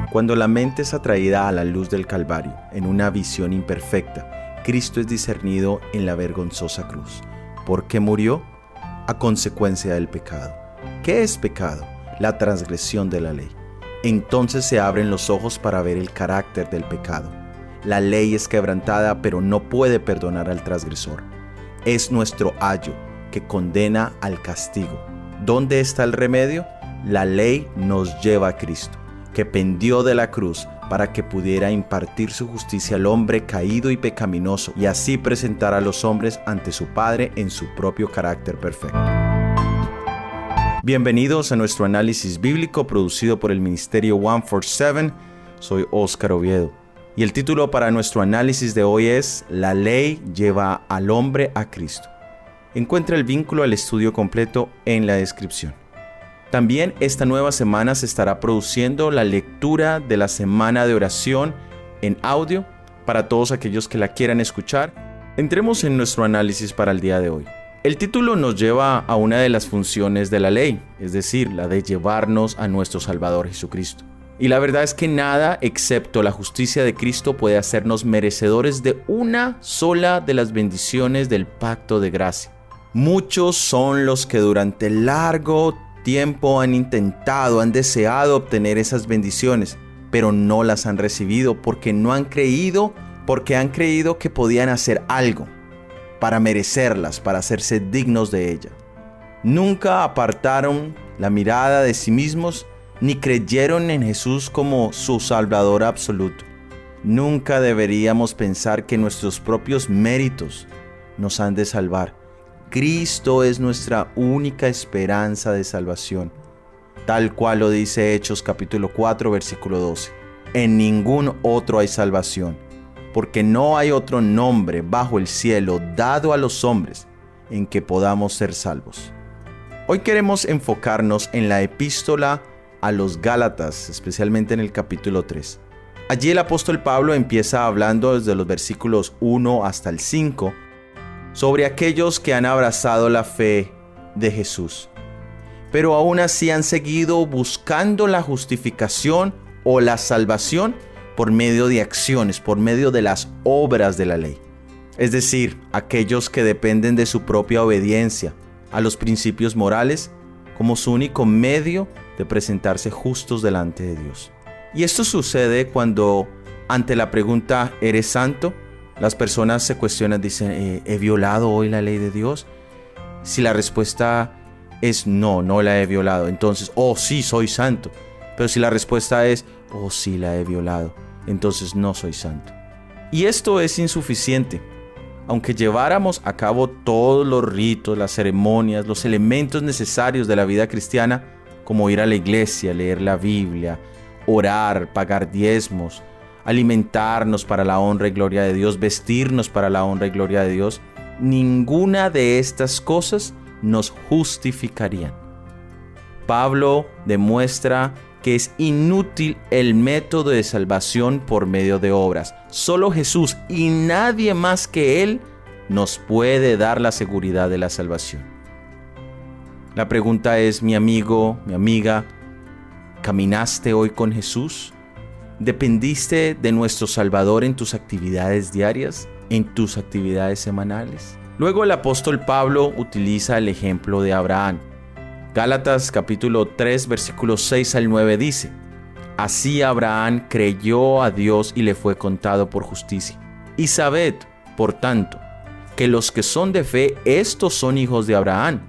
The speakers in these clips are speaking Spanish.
Cuando la mente es atraída a la luz del Calvario, en una visión imperfecta, Cristo es discernido en la vergonzosa cruz. ¿Por qué murió? A consecuencia del pecado. ¿Qué es pecado? La transgresión de la ley. Entonces se abren los ojos para ver el carácter del pecado. La ley es quebrantada, pero no puede perdonar al transgresor. Es nuestro ayo que condena al castigo. ¿Dónde está el remedio? La ley nos lleva a Cristo, que pendió de la cruz para que pudiera impartir su justicia al hombre caído y pecaminoso y así presentar a los hombres ante su Padre en su propio carácter perfecto. Bienvenidos a nuestro análisis bíblico producido por el Ministerio 147. Soy Óscar Oviedo y el título para nuestro análisis de hoy es La ley lleva al hombre a Cristo. Encuentra el vínculo al estudio completo en la descripción. También esta nueva semana se estará produciendo la lectura de la semana de oración en audio para todos aquellos que la quieran escuchar. Entremos en nuestro análisis para el día de hoy. El título nos lleva a una de las funciones de la ley, es decir, la de llevarnos a nuestro Salvador Jesucristo. Y la verdad es que nada excepto la justicia de Cristo puede hacernos merecedores de una sola de las bendiciones del pacto de gracia. Muchos son los que durante largo tiempo han deseado obtener esas bendiciones, pero no las han recibido porque han creído que podían hacer algo para merecerlas, para hacerse dignos de ella. Nunca apartaron la mirada de sí mismos ni creyeron en Jesús como su Salvador absoluto. Nunca deberíamos pensar que nuestros propios méritos nos han de salvar. Cristo es nuestra única esperanza de salvación, tal cual lo dice Hechos capítulo 4, versículo 12. En ningún otro hay salvación, porque no hay otro nombre bajo el cielo dado a los hombres en que podamos ser salvos. Hoy queremos enfocarnos en la epístola a los Gálatas, especialmente en el capítulo 3. Allí el apóstol Pablo empieza hablando desde los versículos 1 hasta el 5, sobre aquellos que han abrazado la fe de Jesús, pero aún así han seguido buscando la justificación o la salvación por medio de acciones, por medio de las obras de la ley. Es decir, aquellos que dependen de su propia obediencia a los principios morales como su único medio de presentarse justos delante de Dios. Y esto sucede cuando, ante la pregunta ¿eres santo?, las personas se cuestionan, dicen, ¿he violado hoy la ley de Dios? Si la respuesta es no la he violado, entonces, sí, soy santo. Pero si la respuesta es, sí, la he violado, entonces no soy santo. Y esto es insuficiente. Aunque lleváramos a cabo todos los ritos, las ceremonias, los elementos necesarios de la vida cristiana, como ir a la iglesia, leer la Biblia, orar, pagar diezmos, alimentarnos para la honra y gloria de Dios, vestirnos para la honra y gloria de Dios, ninguna de estas cosas nos justificarían. Pablo demuestra que es inútil el método de salvación por medio de obras. Solo Jesús y nadie más que Él nos puede dar la seguridad de la salvación. La pregunta es, mi amigo, mi amiga, ¿caminaste hoy con Jesús? ¿Dependiste de nuestro Salvador en tus actividades diarias, en tus actividades semanales? Luego el apóstol Pablo utiliza el ejemplo de Abraham. Gálatas capítulo 3 versículos 6 al 9 dice: Así Abraham creyó a Dios y le fue contado por justicia. Y sabed, por tanto, que los que son de fe, estos son hijos de Abraham.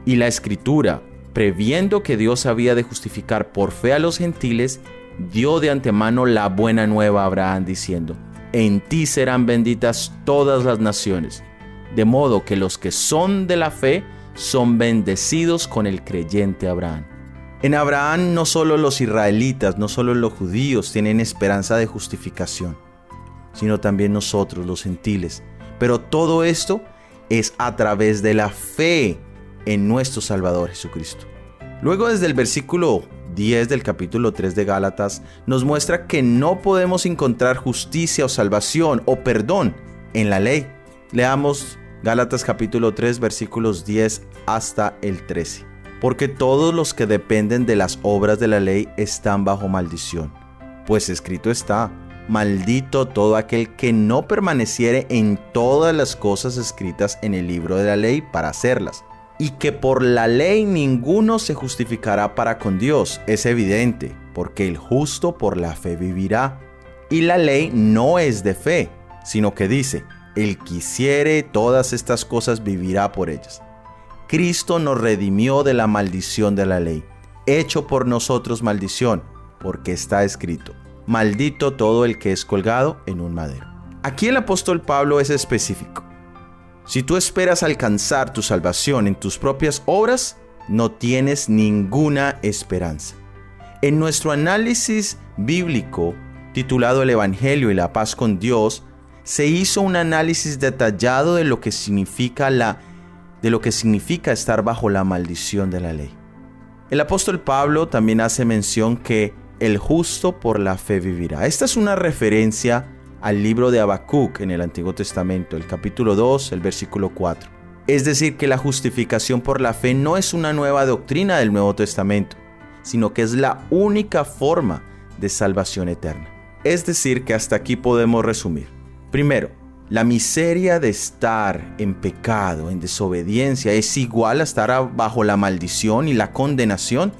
Y la Escritura, previendo que Dios había de justificar por fe a los gentiles, dio de antemano la buena nueva a Abraham diciendo: En ti serán benditas todas las naciones, de modo que los que son de la fe son bendecidos con el creyente Abraham. En Abraham no solo los israelitas, no solo los judíos tienen esperanza de justificación, sino también nosotros, los gentiles. Pero todo esto es a través de la fe en nuestro Salvador Jesucristo. Luego, desde el versículo 10 del capítulo 3 de Gálatas, nos muestra que no podemos encontrar justicia o salvación o perdón en la ley. Leamos Gálatas capítulo 3 versículos 10 hasta el 13. Porque todos los que dependen de las obras de la ley están bajo maldición, Pues escrito está: maldito todo aquel que no permaneciere en todas las cosas escritas en el libro de la ley para hacerlas. Y que por la ley ninguno se justificará para con Dios, es evidente, porque el justo por la fe vivirá. Y la ley no es de fe, sino que dice: el que hiciere todas estas cosas vivirá por ellas. Cristo nos redimió de la maldición de la ley, hecho por nosotros maldición, porque está escrito: maldito todo el que es colgado en un madero. Aquí el apóstol Pablo es específico. Si tú esperas alcanzar tu salvación en tus propias obras, no tienes ninguna esperanza. En nuestro análisis bíblico, titulado El Evangelio y la paz con Dios, se hizo un análisis detallado de lo que significa estar bajo la maldición de la ley. El apóstol Pablo también hace mención que el justo por la fe vivirá. Esta es una referencia al libro de Habacuc en el Antiguo Testamento, el capítulo 2, el versículo 4. Es decir, que la justificación por la fe no es una nueva doctrina del Nuevo Testamento, sino que es la única forma de salvación eterna. Es decir, que hasta aquí podemos resumir. Primero, la miseria de estar en pecado, en desobediencia, es igual a estar bajo la maldición y la condenación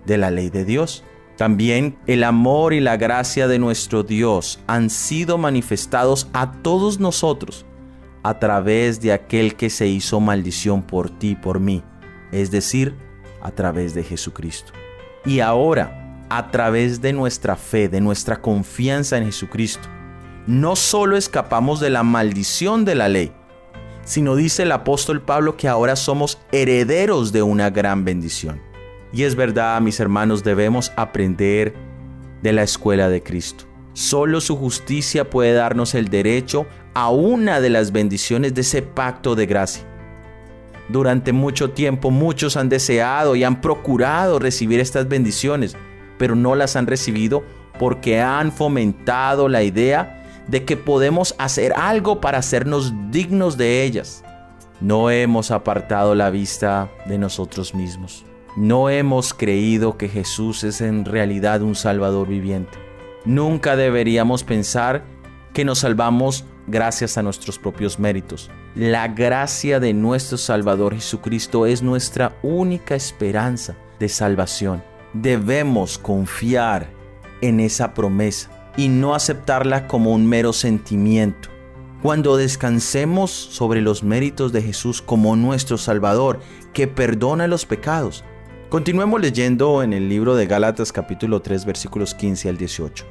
de la ley de Dios. También el amor y la gracia de nuestro Dios han sido manifestados a todos nosotros a través de aquel que se hizo maldición por ti y por mí, es decir, a través de Jesucristo. Y ahora, a través de nuestra fe, de nuestra confianza en Jesucristo, no solo escapamos de la maldición de la ley, sino dice el apóstol Pablo que ahora somos herederos de una gran bendición. Y es verdad, mis hermanos, debemos aprender de la escuela de Cristo. Solo su justicia puede darnos el derecho a una de las bendiciones de ese pacto de gracia. Durante mucho tiempo muchos han deseado y han procurado recibir estas bendiciones, pero no las han recibido porque han fomentado la idea de que podemos hacer algo para hacernos dignos de ellas. No hemos apartado la vista de nosotros mismos. No hemos creído que Jesús es en realidad un Salvador viviente. Nunca deberíamos pensar que nos salvamos gracias a nuestros propios méritos. La gracia de nuestro Salvador Jesucristo es nuestra única esperanza de salvación. Debemos confiar en esa promesa y no aceptarla como un mero sentimiento. Cuando descansemos sobre los méritos de Jesús como nuestro Salvador, que perdona los pecados. Continuemos leyendo en el libro de Gálatas capítulo 3 versículos 15 al 18.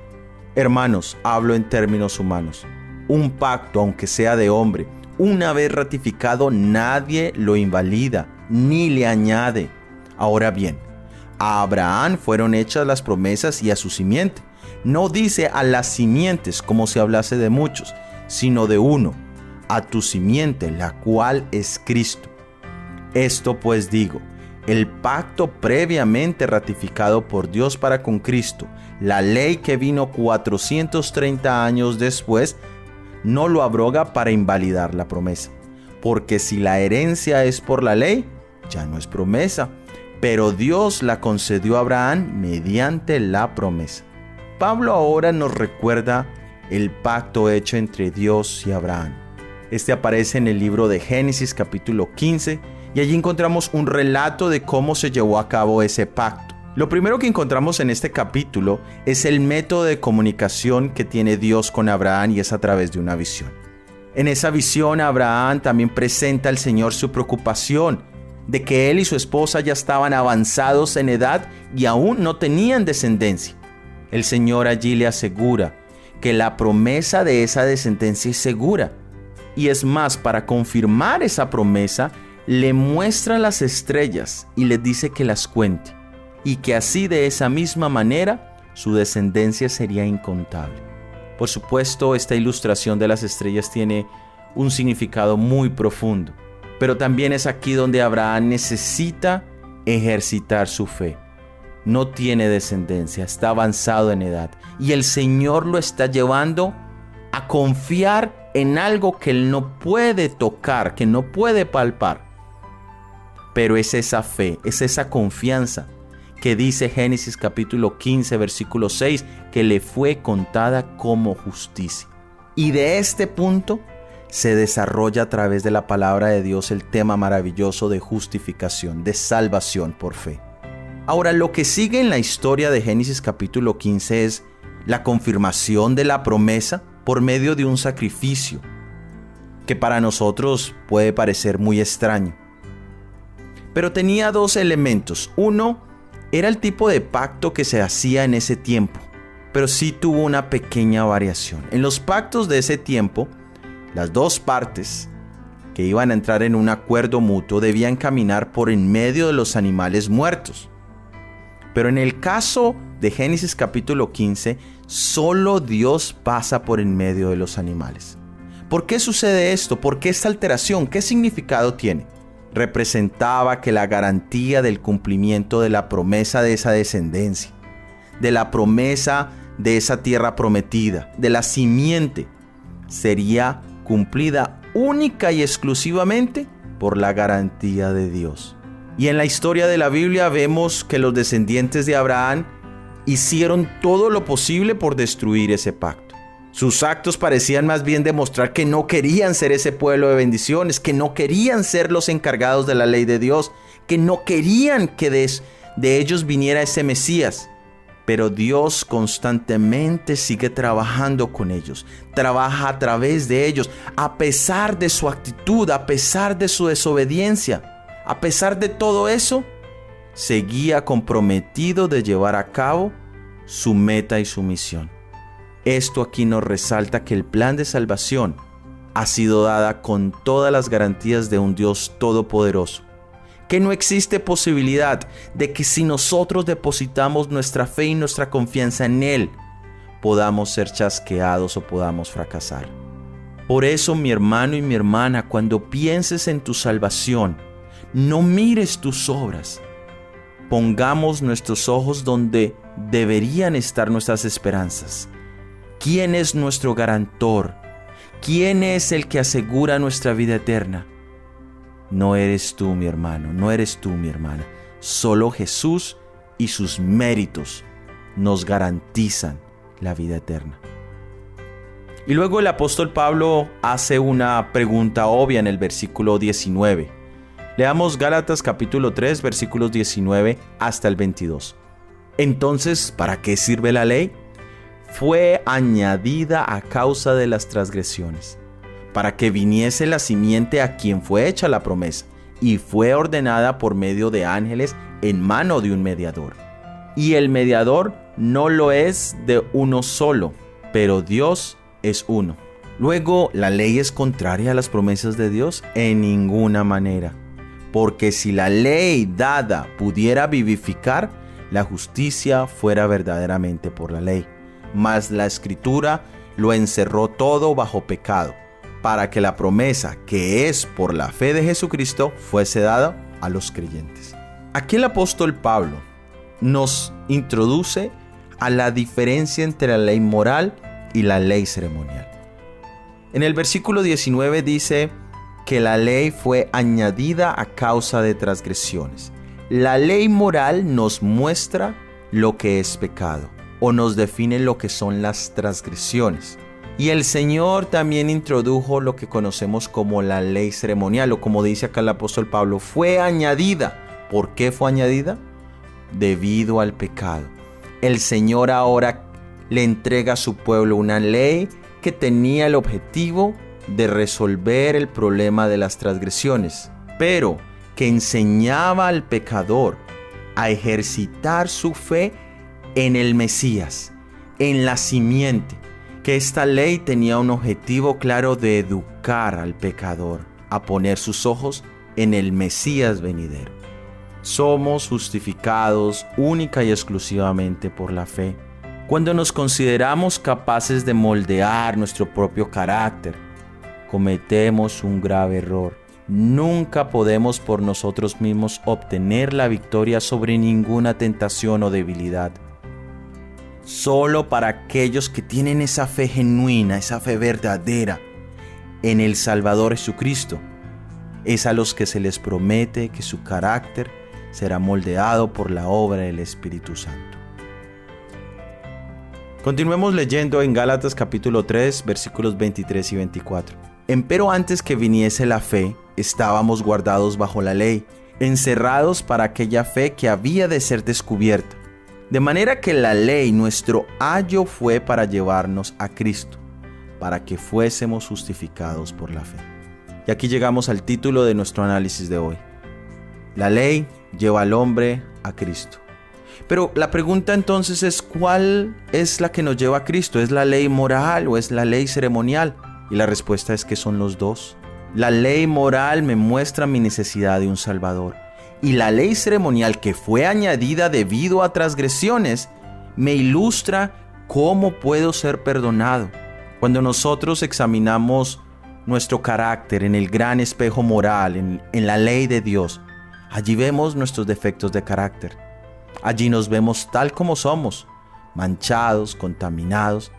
Hermanos, hablo en términos humanos. Un pacto, aunque sea de hombre, una vez ratificado, nadie lo invalida ni le añade. Ahora bien, a Abraham fueron hechas las promesas y a su simiente. No dice a las simientes como si hablase de muchos, sino de uno, a tu simiente, la cual es Cristo. Esto pues digo, el pacto previamente ratificado por Dios para con Cristo, la ley que vino 430 años después, no lo abroga para invalidar la promesa. Porque si la herencia es por la ley, ya no es promesa, pero Dios la concedió a Abraham mediante la promesa. Pablo ahora nos recuerda el pacto hecho entre Dios y Abraham. Este aparece en el libro de Génesis capítulo 15 y allí encontramos un relato de cómo se llevó a cabo ese pacto. Lo primero que encontramos en este capítulo es el método de comunicación que tiene Dios con Abraham y es a través de una visión. En esa visión Abraham también presenta al Señor su preocupación de que él y su esposa ya estaban avanzados en edad y aún no tenían descendencia. El Señor allí le asegura que la promesa de esa descendencia es segura. Y es más, para confirmar esa promesa, le muestra las estrellas y le dice que las cuente. Y que así de esa misma manera su descendencia sería incontable. Por supuesto, esta ilustración de las estrellas tiene un significado muy profundo. Pero también es aquí donde Abraham necesita ejercitar su fe. No tiene descendencia, está avanzado en edad. Y el Señor lo está llevando a confiar en algo que él no puede tocar, que no puede palpar. Pero es esa fe, es esa confianza que dice Génesis capítulo 15, versículo 6, que le fue contada como justicia. Y de este punto se desarrolla a través de la palabra de Dios el tema maravilloso de justificación, de salvación por fe. Ahora, lo que sigue en la historia de Génesis capítulo 15 es la confirmación de la promesa por medio de un sacrificio, que para nosotros puede parecer muy extraño. Pero tenía dos elementos. Uno, era el tipo de pacto que se hacía en ese tiempo, pero sí tuvo una pequeña variación. En los pactos de ese tiempo, las dos partes que iban a entrar en un acuerdo mutuo debían caminar por en medio de los animales muertos. Pero en el caso de Génesis capítulo 15, solo Dios pasa por en medio de los animales. ¿Por qué sucede esto? ¿Por qué esta alteración? ¿Qué significado tiene? Representaba que la garantía del cumplimiento de la promesa de esa descendencia, de la promesa de esa tierra prometida, de la simiente, sería cumplida única y exclusivamente por la garantía de Dios. Y en la historia de la Biblia vemos que los descendientes de Abraham hicieron todo lo posible por destruir ese pacto. Sus actos parecían más bien demostrar que no querían ser ese pueblo de bendiciones, que no querían ser los encargados de la ley de Dios, que no querían que de ellos viniera ese Mesías. Pero Dios constantemente sigue trabajando con ellos, trabaja a través de ellos, a pesar de su actitud, a pesar de su desobediencia. A pesar de todo eso, seguía comprometido de llevar a cabo su meta y su misión. Esto aquí nos resalta que el plan de salvación ha sido dada con todas las garantías de un Dios todopoderoso, que no existe posibilidad de que si nosotros depositamos nuestra fe y nuestra confianza en Él, podamos ser chasqueados o podamos fracasar. Por eso, mi hermano y mi hermana, cuando pienses en tu salvación, no mires tus obras. Pongamos nuestros ojos donde deberían estar nuestras esperanzas. ¿Quién es nuestro garantor? ¿Quién es el que asegura nuestra vida eterna? No eres tú, mi hermano, no eres tú, mi hermana. Solo Jesús y sus méritos nos garantizan la vida eterna. Y luego el apóstol Pablo hace una pregunta obvia en el versículo 19. Leamos Gálatas capítulo 3, versículos 19 hasta el 22. Entonces, ¿para qué sirve la ley? Fue añadida a causa de las transgresiones, para que viniese la simiente a quien fue hecha la promesa, y fue ordenada por medio de ángeles en mano de un mediador. Y el mediador no lo es de uno solo, pero Dios es uno. Luego, ¿la ley es contraria a las promesas de Dios? En ninguna manera. Porque si la ley dada pudiera vivificar, la justicia fuera verdaderamente por la ley. Mas la Escritura lo encerró todo bajo pecado, para que la promesa que es por la fe de Jesucristo fuese dada a los creyentes. Aquí el apóstol Pablo nos introduce a la diferencia entre la ley moral y la ley ceremonial. En el versículo 19 dice que la ley fue añadida a causa de transgresiones. La ley moral nos muestra lo que es pecado o nos define lo que son las transgresiones. Y el Señor también introdujo lo que conocemos como la ley ceremonial, o como dice acá el apóstol Pablo, fue añadida. ¿Por qué fue añadida? Debido al pecado. El Señor ahora le entrega a su pueblo una ley que tenía el objetivo de resolver el problema de las transgresiones, pero que enseñaba al pecador a ejercitar su fe en el Mesías, en la simiente, que esta ley tenía un objetivo claro de educar al pecador a poner sus ojos en el Mesías venidero. Somos justificados única y exclusivamente por la fe. Cuando nos consideramos capaces de moldear nuestro propio carácter, cometemos un grave error. Nunca podemos por nosotros mismos obtener la victoria sobre ninguna tentación o debilidad. Solo para aquellos que tienen esa fe genuina, esa fe verdadera en el Salvador Jesucristo, es a los que se les promete que su carácter será moldeado por la obra del Espíritu Santo. Continuemos leyendo en Gálatas capítulo 3, versículos 23 y 24. Empero antes que viniese la fe, estábamos guardados bajo la ley, encerrados para aquella fe que había de ser descubierta. De manera que la ley, nuestro ayo, fue para llevarnos a Cristo, para que fuésemos justificados por la fe. Y aquí llegamos al título de nuestro análisis de hoy. La ley lleva al hombre a Cristo. Pero la pregunta entonces es, ¿cuál es la que nos lleva a Cristo? ¿Es la ley moral o es la ley ceremonial? Y la respuesta es que son los dos. La ley moral me muestra mi necesidad de un Salvador. Y la ley ceremonial, que fue añadida debido a transgresiones, me ilustra cómo puedo ser perdonado. Cuando nosotros examinamos nuestro carácter en el gran espejo moral, en la ley de Dios, allí vemos nuestros defectos de carácter. Allí nos vemos tal como somos, manchados, contaminados,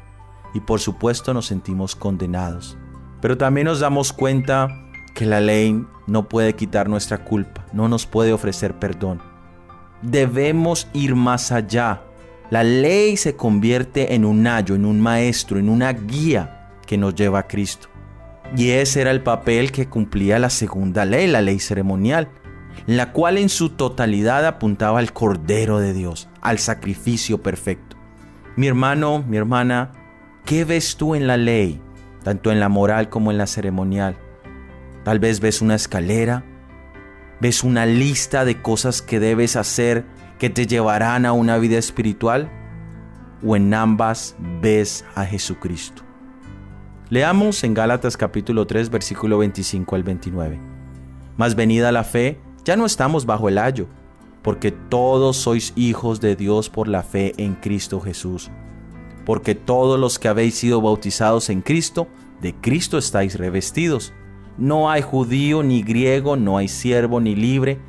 y por supuesto nos sentimos condenados. Pero también nos damos cuenta que la ley no puede quitar nuestra culpa, no nos puede ofrecer perdón. Debemos ir más allá. La ley se convierte en un ayo, en un maestro, en una guía que nos lleva a Cristo. Y ese era el papel que cumplía la segunda ley, la ley ceremonial, la cual en su totalidad apuntaba al Cordero de Dios, al sacrificio perfecto. Mi hermano, mi hermana, ¿qué ves tú en la ley, tanto en la moral como en la ceremonial? Tal vez ves una escalera, ves una lista de cosas que debes hacer que te llevarán a una vida espiritual, o en ambas ves a Jesucristo. Leamos en Gálatas capítulo 3, versículo 25 al 29. Mas venida la fe, ya no estamos bajo el ayo, porque todos sois hijos de Dios por la fe en Cristo Jesús. Porque todos los que habéis sido bautizados en Cristo, de Cristo estáis revestidos. No hay judío ni griego, no hay siervo ni libre,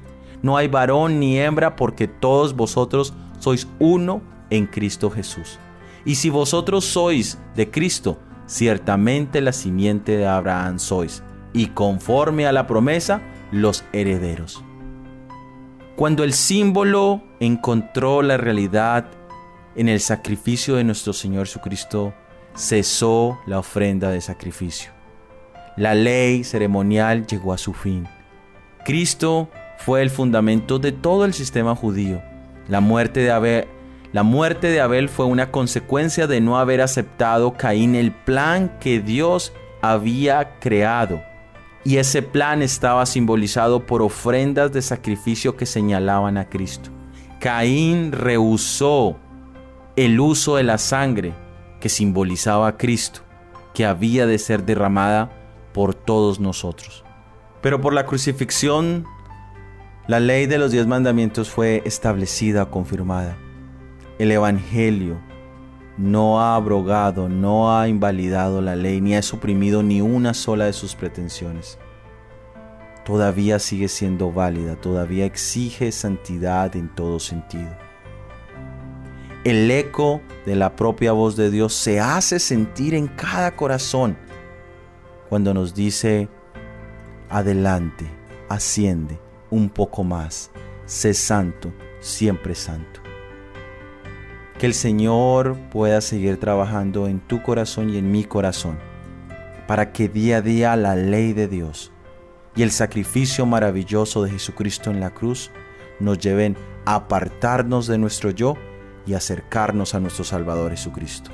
no hay varón ni hembra, porque todos vosotros sois uno en Cristo Jesús. Y si vosotros sois de Cristo, ciertamente la simiente de Abraham sois, y conforme a la promesa, los herederos. Cuando el símbolo encontró la realidad en el sacrificio de nuestro Señor Jesucristo, cesó la ofrenda de sacrificio. La ley ceremonial llegó a su fin. Cristo fue el fundamento de todo el sistema judío. La muerte de Abel fue una consecuencia de no haber aceptado Caín el plan que Dios había creado. Y ese plan estaba simbolizado por ofrendas de sacrificio que señalaban a Cristo. Caín rehusó el uso de la sangre que simbolizaba a Cristo, que había de ser derramada por todos nosotros. Pero por la crucifixión, la ley de los 10 mandamientos fue establecida, confirmada. El Evangelio no ha abrogado, no ha invalidado la ley, ni ha suprimido ni una sola de sus pretensiones. Todavía sigue siendo válida, todavía exige santidad en todo sentido. El eco de la propia voz de Dios se hace sentir en cada corazón cuando nos dice: adelante, asciende un poco más, sé santo, siempre santo. Que el Señor pueda seguir trabajando en tu corazón y en mi corazón, para que día a día la ley de Dios y el sacrificio maravilloso de Jesucristo en la cruz nos lleven a apartarnos de nuestro yo y acercarnos a nuestro Salvador Jesucristo.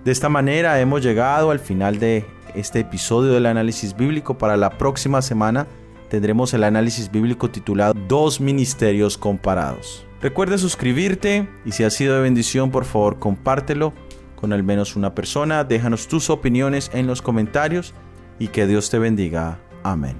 De esta manera hemos llegado al final de este episodio del análisis bíblico. Para la próxima semana tendremos el análisis bíblico titulado Dos ministerios comparados. Recuerda suscribirte y si ha sido de bendición, por favor compártelo con al menos una persona. Déjanos tus opiniones en los comentarios y que Dios te bendiga. Amén.